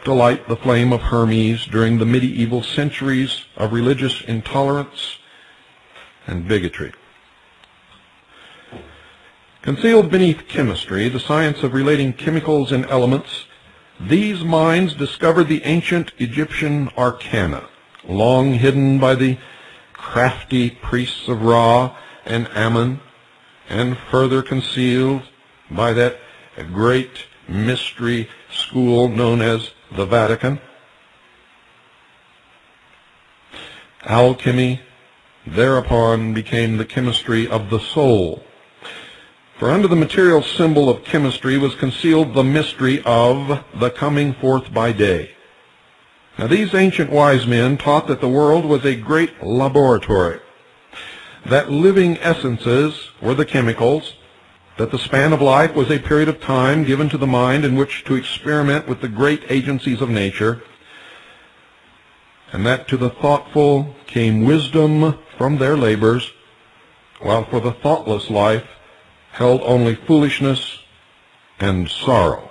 kept alight the flame of Hermes during the medieval centuries of religious intolerance and bigotry. Concealed beneath chemistry, the science of relating chemicals and elements, these minds discovered the ancient Egyptian arcana, long hidden by the crafty priests of Ra and Ammon, and further concealed by that great mystery school known as the Vatican. Alchemy thereupon became the chemistry of the soul. For under the material symbol of chemistry was concealed the mystery of the coming forth by day. Now these ancient wise men taught that the world was a great laboratory, that living essences were the chemicals, that the span of life was a period of time given to the mind in which to experiment with the great agencies of nature, and that to the thoughtful came wisdom from their labors, while for the thoughtless life held only foolishness and sorrow.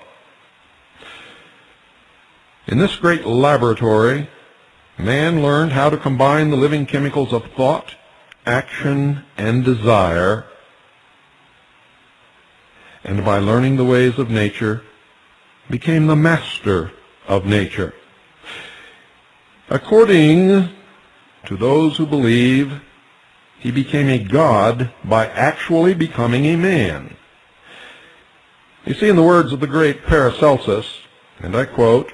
In this great laboratory, man learned how to combine the living chemicals of thought, action, and desire, and by learning the ways of nature, became the master of nature. According to those who believe, he became a god by actually becoming a man. You see, in the words of the great Paracelsus, and I quote,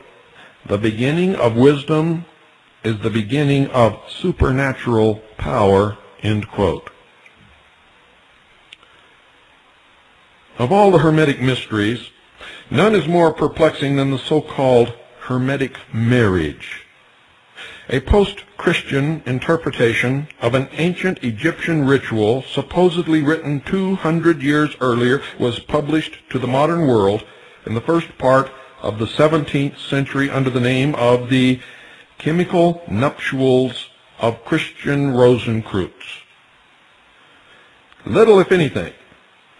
"The beginning of wisdom is the beginning of supernatural power," end quote. Of all the Hermetic mysteries, none is more perplexing than the so-called Hermetic marriage. A post-Christian interpretation of an ancient Egyptian ritual supposedly written 200 years earlier was published to the modern world in the first part of the 17th century under the name of the Chemical Nuptials of Christian Rosenkreutz. Little, if anything,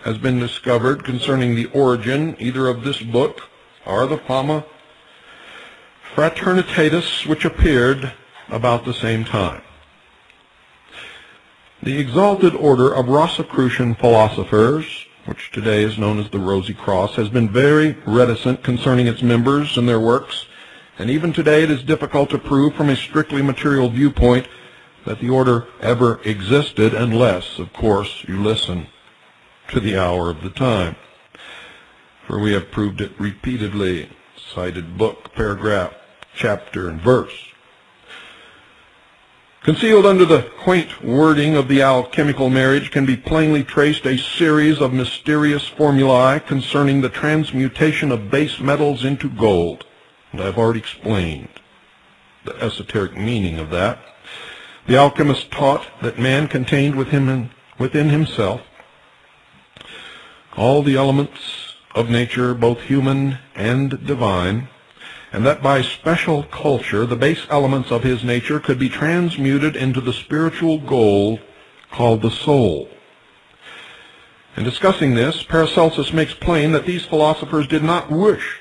has been discovered concerning the origin either of this book or the Fama Fraternitatis, which appeared about the same time. The exalted order of Rosicrucian philosophers, which today is known as the Rosy Cross, has been very reticent concerning its members and their works, and even today it is difficult to prove from a strictly material viewpoint that the order ever existed, unless, of course, you listen to the hour of the time. For we have proved it repeatedly, cited book, paragraph, chapter, and verse. Concealed under the quaint wording of the alchemical marriage can be plainly traced a series of mysterious formulae concerning the transmutation of base metals into gold. And I've already explained the esoteric meaning of that. The alchemist taught that man contained within himself all the elements of nature, both human and divine, and that by special culture the base elements of his nature could be transmuted into the spiritual gold called the soul. In discussing this, Paracelsus makes plain that these philosophers did not wish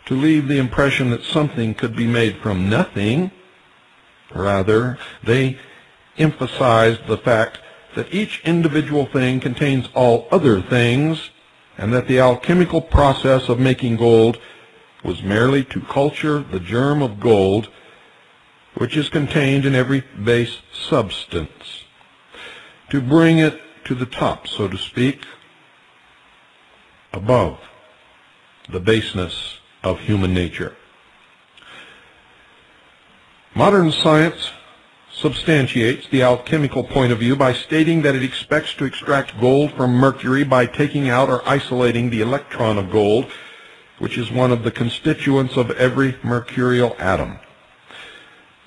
to leave the impression that something could be made from nothing. Rather, they emphasized the fact that each individual thing contains all other things, and that the alchemical process of making gold was merely to culture the germ of gold which is contained in every base substance, to bring it to the top, so to speak, above the baseness of human nature. Modern science substantiates the alchemical point of view by stating that it expects to extract gold from mercury by taking out or isolating the electron of gold, which is one of the constituents of every mercurial atom.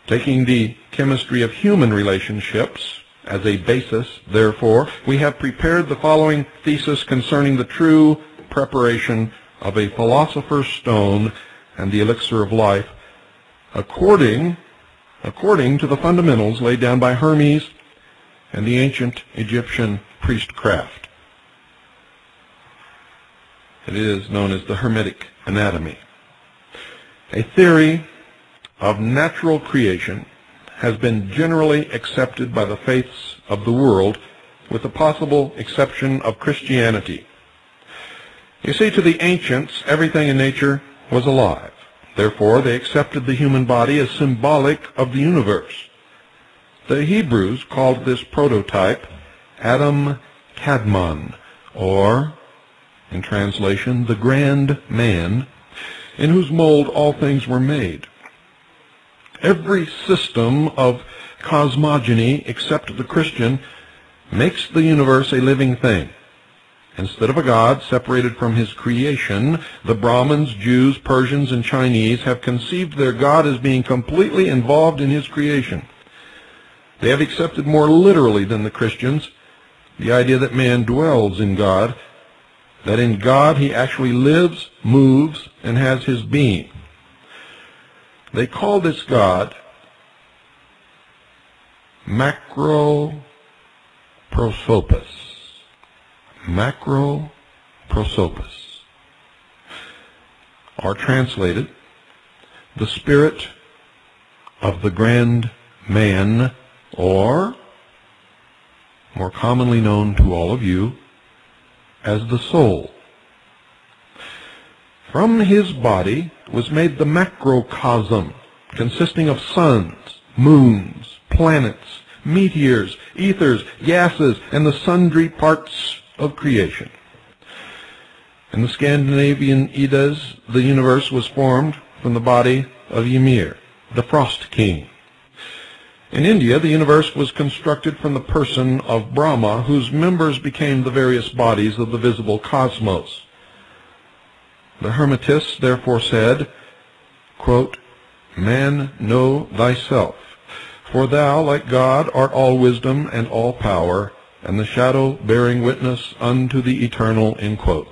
Taking the chemistry of human relationships as a basis, therefore, we have prepared the following thesis concerning the true preparation of a philosopher's stone and the elixir of life, according to the fundamentals laid down by Hermes and the ancient Egyptian priestcraft. It is known as the Hermetic anatomy. A theory of natural creation has been generally accepted by the faiths of the world, with the possible exception of Christianity. You see, to the ancients, everything in nature was alive. Therefore, they accepted the human body as symbolic of the universe. The Hebrews called this prototype Adam Kadmon, or, in translation, the grand man, in whose mold all things were made. Every system of cosmogony, except the Christian, makes the universe a living thing. Instead of a God separated from his creation, the Brahmins, Jews, Persians, and Chinese have conceived their God as being completely involved in his creation. They have accepted more literally than the Christians the idea that man dwells in God, that in God he actually lives, moves, and has his being. They call this God macroprosopis. Macroprosopis. Or translated, the spirit of the grand man, or, more commonly known to all of you, as the soul. From his body was made the macrocosm, consisting of suns, moons, planets, meteors, ethers, gases, and the sundry parts of creation. In the Scandinavian Eddas, the universe was formed from the body of Ymir, the Frost King. In India, the universe was constructed from the person of Brahma, whose members became the various bodies of the visible cosmos. The Hermetists therefore said, quote, "Man, know thyself, for thou, like God, art all wisdom and all power, and the shadow bearing witness unto the eternal," end quote.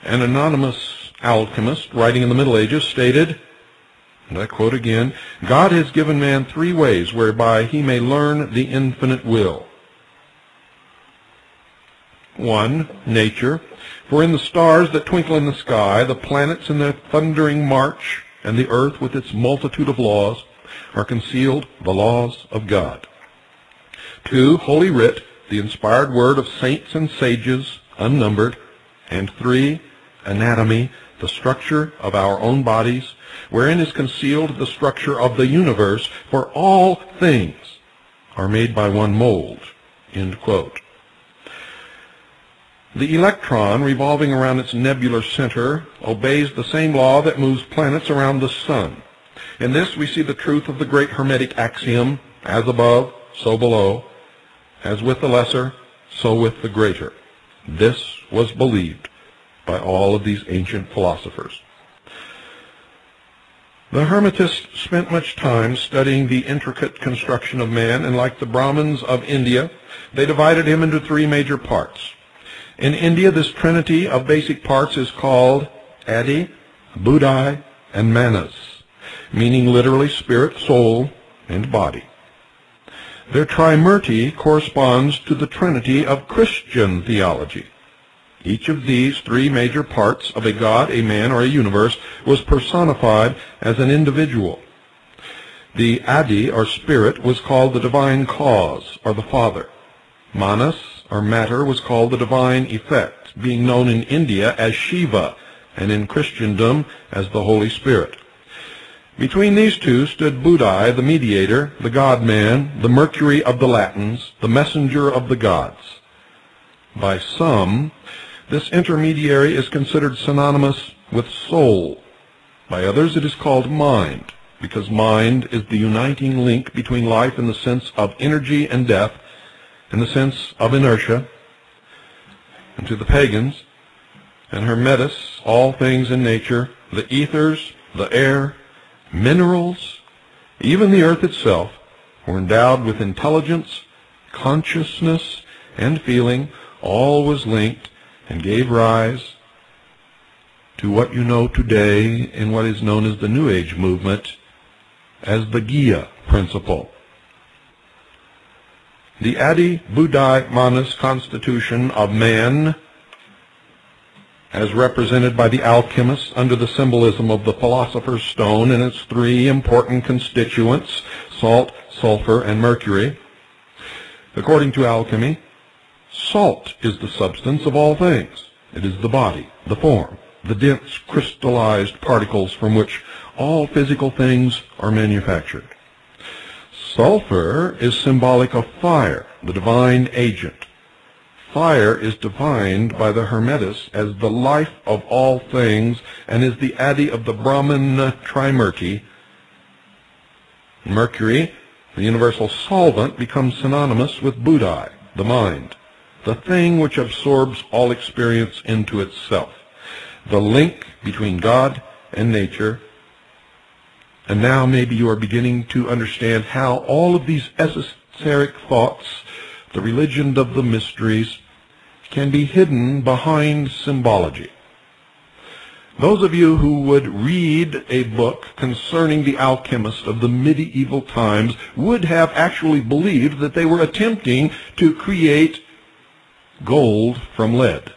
An anonymous alchemist, writing in the Middle Ages, stated, and I quote again, "God has given man 3 ways whereby he may learn the infinite will. 1. Nature. For in the stars that twinkle in the sky, the planets in their thundering march, and the earth with its multitude of laws, are concealed the laws of God. 2. Holy Writ, the inspired word of saints and sages, unnumbered. And 3. Anatomy, the structure of our own bodies, wherein is concealed the structure of the universe, for all things are made by one mold." End quote. The electron, revolving around its nebular center, obeys the same law that moves planets around the sun. In this we see the truth of the great Hermetic axiom, as above, so below, as with the lesser, so with the greater. This was believed by all of these ancient philosophers. The Hermetists spent much time studying the intricate construction of man, and like the Brahmins of India, they divided him into 3 major parts. In India, this trinity of basic parts is called Adi, Buddhi, and Manas, meaning literally spirit, soul, and body. Their trimurti corresponds to the trinity of Christian theology. Each of these 3 major parts of a God, a man, or a universe was personified as an individual. The Adi, or spirit, was called the divine cause, or the Father. Manas, or matter, was called the divine effect, being known in India as Shiva, and in Christendom as the Holy Spirit. Between these 2 stood Buddhi, the mediator, the God-man, the Mercury of the Latins, the messenger of the gods. By some, this intermediary is considered synonymous with soul. By others, it is called mind, because mind is the uniting link between life in the sense of energy and death, in the sense of inertia. And to the pagans and Hermetists, all things in nature, the ethers, the air, minerals, even the earth itself, were endowed with intelligence, consciousness, and feeling. All was linked and gave rise to what you know today in what is known as the New Age movement as the Gya principle. The Adi Buddhi Manas constitution of man as represented by the alchemists under the symbolism of the philosopher's stone and its three important constituents, salt, sulfur, and mercury. According to alchemy, salt is the substance of all things. It is the body, the form, the dense crystallized particles from which all physical things are manufactured. Sulfur is symbolic of fire, the divine agent. Fire is defined by the Hermetists as the life of all things and is the Adi of the Brahman Trimurti. Mercury, the universal solvent, becomes synonymous with Buddhi, the mind, the thing which absorbs all experience into itself, the link between God and nature. And now maybe you are beginning to understand how all of these esoteric thoughts, the religion of the mysteries, can be hidden behind symbology. Those of you who would read a book concerning the alchemists of the medieval times would have actually believed that they were attempting to create gold from lead.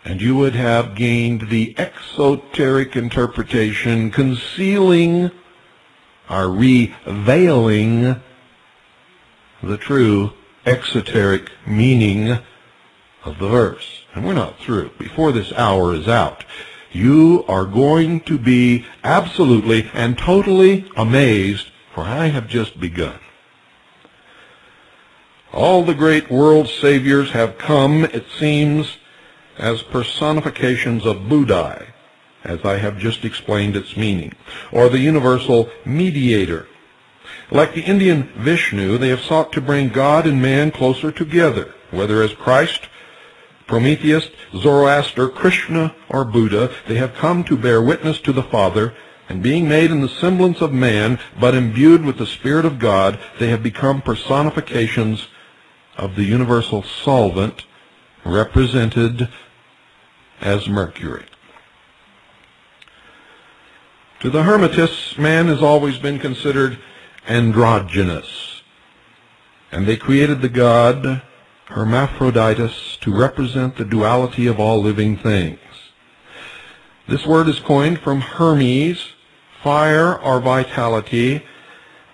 And you would have gained the exoteric interpretation concealing or reveiling the true exoteric meaning of the verse. And we're not through. Before this hour is out, you are going to be absolutely and totally amazed, for I have just begun. All the great world saviors have come, it seems, as personifications of Buddhi, as I have just explained its meaning, or the universal mediator. Like the Indian Vishnu, they have sought to bring God and man closer together, whether as Christ, Prometheus, Zoroaster, Krishna, or Buddha. They have come to bear witness to the Father, and being made in the semblance of man, but imbued with the Spirit of God, they have become personifications of the universal solvent, represented as mercury. To the Hermetists, man has always been considered androgynous, and they created the god Hermaphroditus to represent the duality of all living things. This word is coined from Hermes, fire or vitality,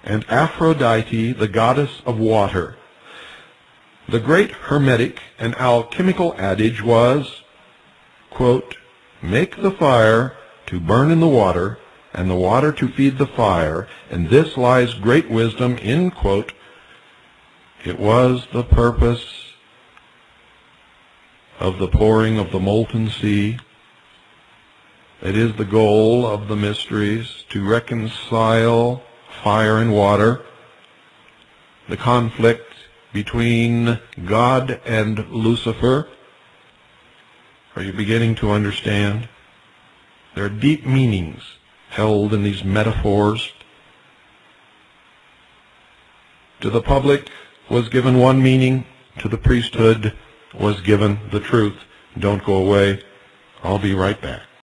and Aphrodite, the goddess of water. The great Hermetic and alchemical adage was, quote, "Make the fire to burn in the water, and the water to feed the fire, and this lies great wisdom," end quote. It was the purpose of the pouring of the molten sea. It is the goal of the mysteries to reconcile fire and water, the conflict between God and Lucifer. Are you beginning to understand? There are deep meanings held in these metaphors. To the public was given one meaning, to the priesthood was given the truth. Don't go away. I'll be right back.